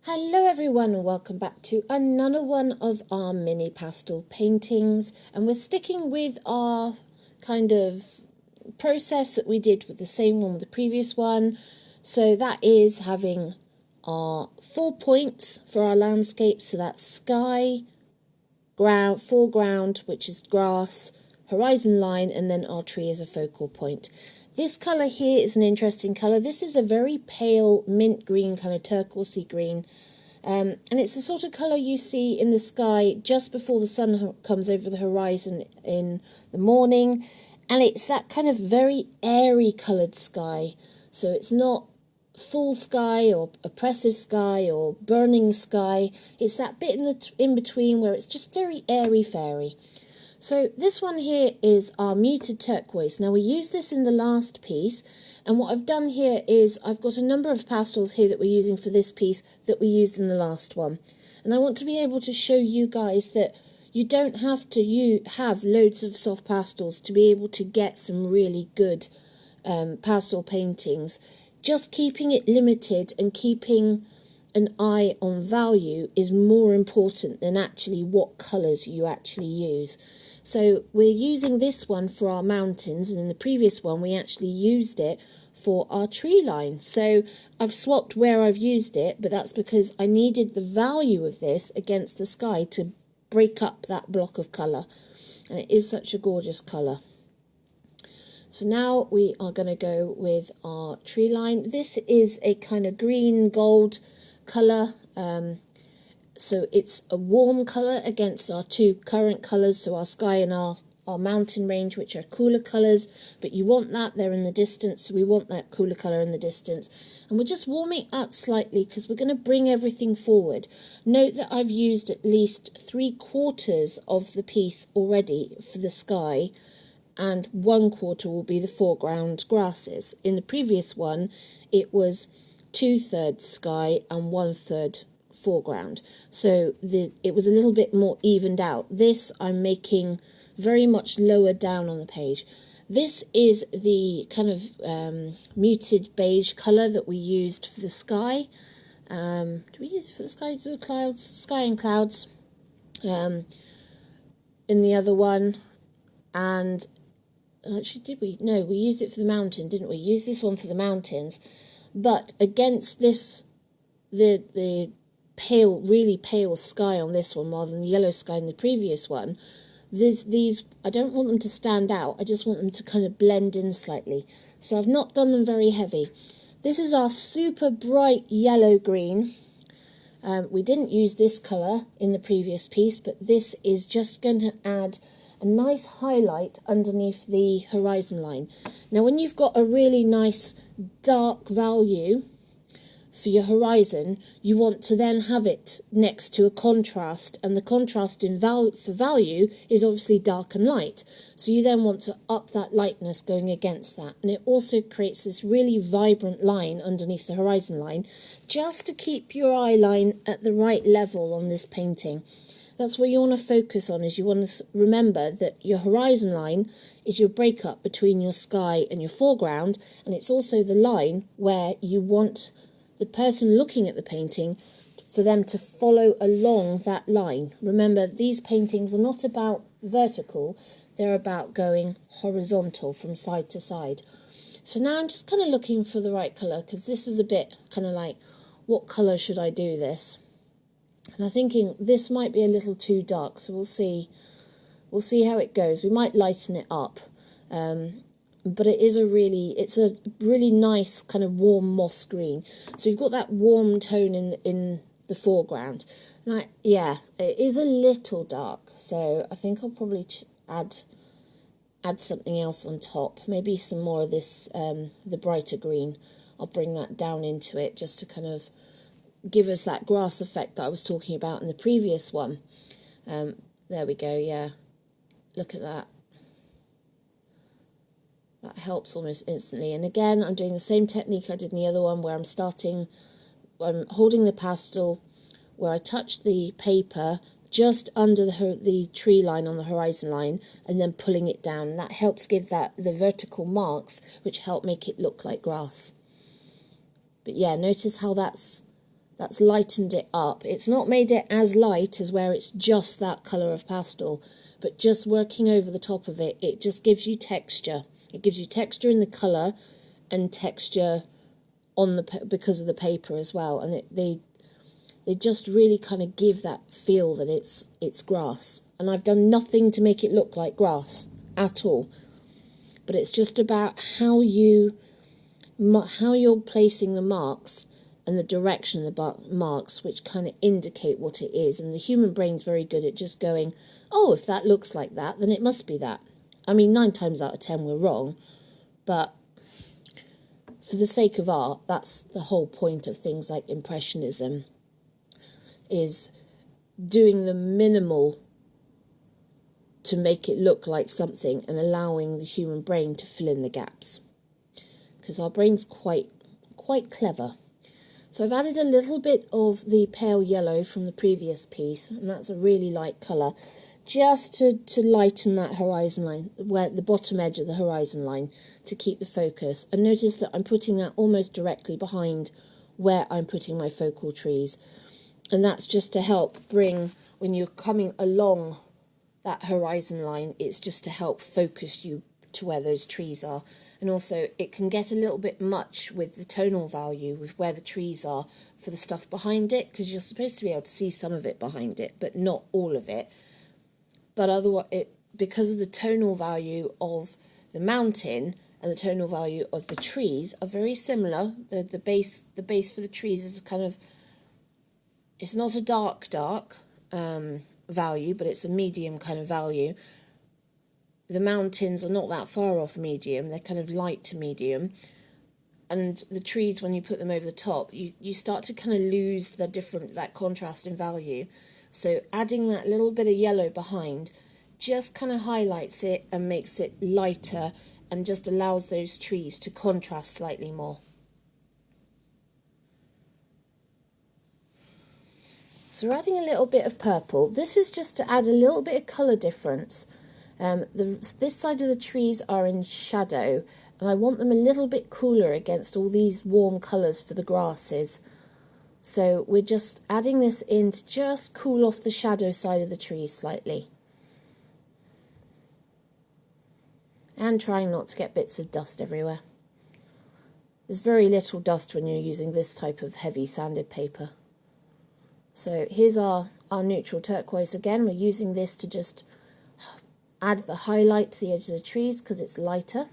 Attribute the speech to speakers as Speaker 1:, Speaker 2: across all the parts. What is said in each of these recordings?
Speaker 1: Hello everyone and welcome back to another one of our mini pastel paintings, and we're sticking with our kind of process that we did with the same one with the previous one. So that is having our 4 points for our landscape, so that's sky, ground, foreground, which is grass, horizon line, and then our tree as a focal point. This colour here is an interesting colour. This is a very pale mint green, kind of turquoisey green. And it's the sort of colour you see in the sky just before the sun comes over the horizon in the morning. And it's that kind of very airy coloured sky. So it's not full sky or oppressive sky or burning sky. It's that bit in between where it's just very airy-fairy. So this one here is our muted turquoise. Now we used this in the last piece, and what I've done here is I've got a number of pastels here that we're using for this piece that we used in the last one. And I want to be able to show you guys that you don't have to have loads of soft pastels to be able to get some really good pastel paintings. Just keeping it limited and keeping an eye on value is more important than actually what colours you actually use. So we're using this one for our mountains, and in the previous one we actually used it for our tree line. So I've swapped where I've used it, but that's because I needed the value of this against the sky to break up that block of colour. And it is such a gorgeous colour. So now we are going to go with our tree line. This is a kind of green gold colour. So it's a warm colour against our two current colours, so our sky and our mountain range, which are cooler colours, but you want that, they're in the distance, so we want that cooler colour in the distance. And we're just warming up slightly because we're going to bring everything forward. Note that I've used at least 3/4 of the piece already for the sky, and 1/4 will be the foreground grasses. In the previous one, it was 2/3 sky and 1/3 foreground, so it was a little bit more evened out. This I'm making very much lower down on the page. This is the kind of muted beige colour that we used for the sky. Do we use it for the sky? The clouds, sky and clouds in the other one. And actually, did we? No, we used it for the mountain, didn't we? Use this one for the mountains, but against this, the pale, really pale sky on this one rather than the yellow sky in the previous one. These I don't want them to stand out, I just want them to kind of blend in slightly. So I've not done them very heavy. This is our super bright yellow green. We didn't use this colour in the previous piece, but this is just going to add a nice highlight underneath the horizon line. Now when you've got a really nice dark value for your horizon, you want to then have it next to a contrast, and the contrast for value is obviously dark and light. So you then want to up that lightness going against that, and it also creates this really vibrant line underneath the horizon line, just to keep your eye line at the right level on this painting. That's what you want to focus on, is you want to remember that your horizon line is your breakup between your sky and your foreground, and it's also the line where you want the person looking at the painting for them to follow along that line. Remember, these paintings are not about vertical, they're about going horizontal from side to side. So now I'm just kind of looking for the right colour, because this was a bit kind of like, what colour should I do this? And I'm thinking this might be a little too dark, so we'll see how it goes. We might lighten it up. But it's a really nice kind of warm moss green. So we've got that warm tone in the foreground. Now, yeah, it is a little dark, so I think I'll probably add something else on top. Maybe some more of this, the brighter green. I'll bring that down into it just to kind of give us that grass effect that I was talking about in the previous one. There we go, yeah. Look at that. That helps almost instantly. And again, I'm doing the same technique I did in the other one, where I'm holding the pastel where I touch the paper just under the tree line on the horizon line, and then pulling it down. And that helps give the vertical marks, which help make it look like grass. But yeah, notice how that's That's lightened it up. It's not made it as light as where it's just that colour of pastel, but just working over the top of it, it just gives you texture. It gives you texture in the colour and texture on the because of the paper as well, and they just really kind of give that feel that it's grass. And I've done nothing to make it look like grass at all, but it's just about how you're placing the marks and the direction of the marks, which kind of indicate what it is. And the human brain's very good at just going, oh, if that looks like that, then it must be that. I mean, 9 times out of 10 we're wrong, but for the sake of art, that's the whole point of things like Impressionism, is doing the minimal to make it look like something and allowing the human brain to fill in the gaps, because our brain's quite clever. So I've added a little bit of the pale yellow from the previous piece, and that's a really light colour, just to lighten that horizon line, where the bottom edge of the horizon line, to keep the focus. And notice that I'm putting that almost directly behind where I'm putting my focal trees. And that's just to help bring, when you're coming along that horizon line, it's just to help focus you to where those trees are. And also it can get a little bit much with the tonal value, with where the trees are for the stuff behind it, because you're supposed to be able to see some of it behind it, but not all of it. But otherwise, because of the tonal value of the mountain and the tonal value of the trees are very similar. The base for the trees is kind of, it's not a dark value, but it's a medium kind of value. The mountains are not that far off medium, they're kind of light to medium. And the trees, when you put them over the top, you start to kind of lose that contrast in value. So adding that little bit of yellow behind just kind of highlights it and makes it lighter, and just allows those trees to contrast slightly more. So we're adding a little bit of purple. This is just to add a little bit of colour difference. This side of the trees are in shadow, and I want them a little bit cooler against all these warm colours for the grasses. So we're just adding this in to just cool off the shadow side of the tree slightly. And trying not to get bits of dust everywhere. There's very little dust when you're using this type of heavy sanded paper. So here's our neutral turquoise again. We're using this to just add the highlight to the edge of the trees because it's lighter.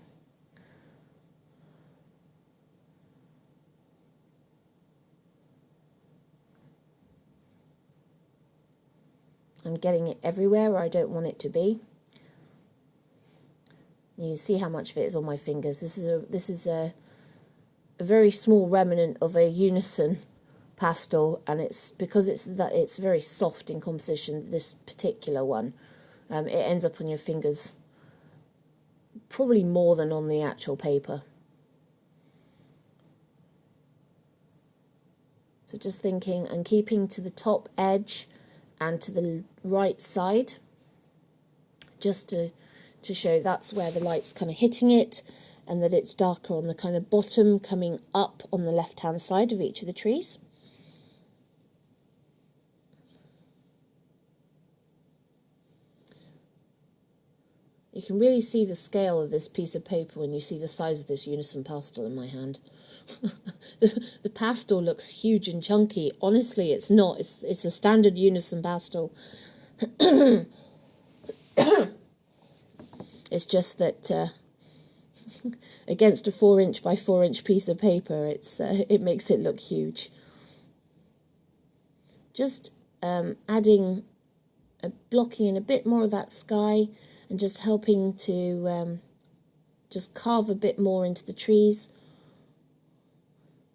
Speaker 1: I'm getting it everywhere where I don't want it to be. You can see how much of it is on my fingers. This is a very small remnant of a unison pastel, and it's because it's very soft in composition. This particular one, it ends up on your fingers probably more than on the actual paper. So just thinking and keeping to the top edge and to the right side, just to show that's where the light's kind of hitting it, and that it's darker on the kind of bottom coming up on the left hand side of each of the trees. You can really see the scale of this piece of paper when you see the size of this unison pastel in my hand. The pastel looks huge and chunky. Honestly, it's not. It's a standard unison pastel. It's just that against a 4" by 4" piece of paper, it makes it look huge. Just adding, blocking in a bit more of that sky, and just helping to just carve a bit more into the trees.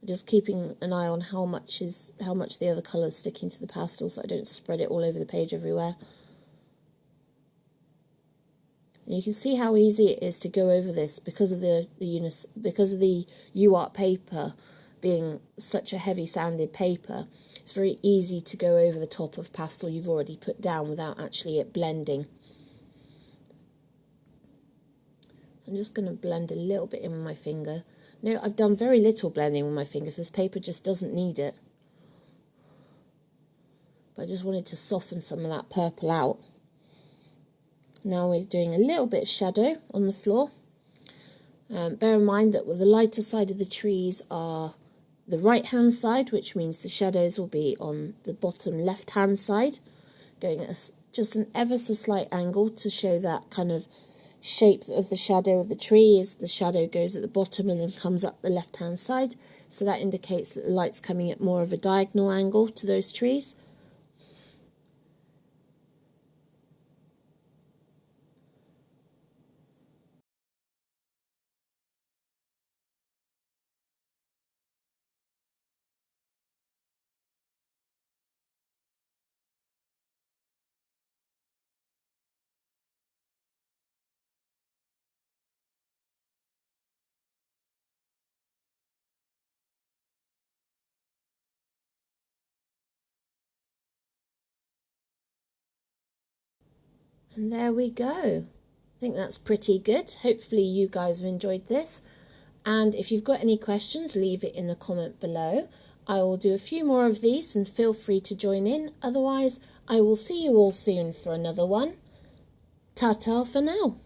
Speaker 1: Just keeping an eye on how much the other colour's sticking to the pastel, so I don't spread it all over the page everywhere. And you can see how easy it is to go over this because of the UArt paper being such a heavy sanded paper. It's very easy to go over the top of pastel you've already put down without actually it blending. So I'm just going to blend a little bit in with my finger. No, I've done very little blending with my fingers. This paper just doesn't need it. but I just wanted to soften some of that purple out. Now we're doing a little bit of shadow on the floor. Bear in mind that the lighter side of the trees are the right hand side, which means the shadows will be on the bottom left hand side, going at just an ever so slight angle to show that kind of shape of the shadow of the tree. As the shadow goes at the bottom and then comes up the left hand side, so that indicates that the light's coming at more of a diagonal angle to those trees. And there we go. I think that's pretty good. Hopefully you guys have enjoyed this. And if you've got any questions, leave it in the comment below. I will do a few more of these and feel free to join in. Otherwise, I will see you all soon for another one. Ta-ta for now.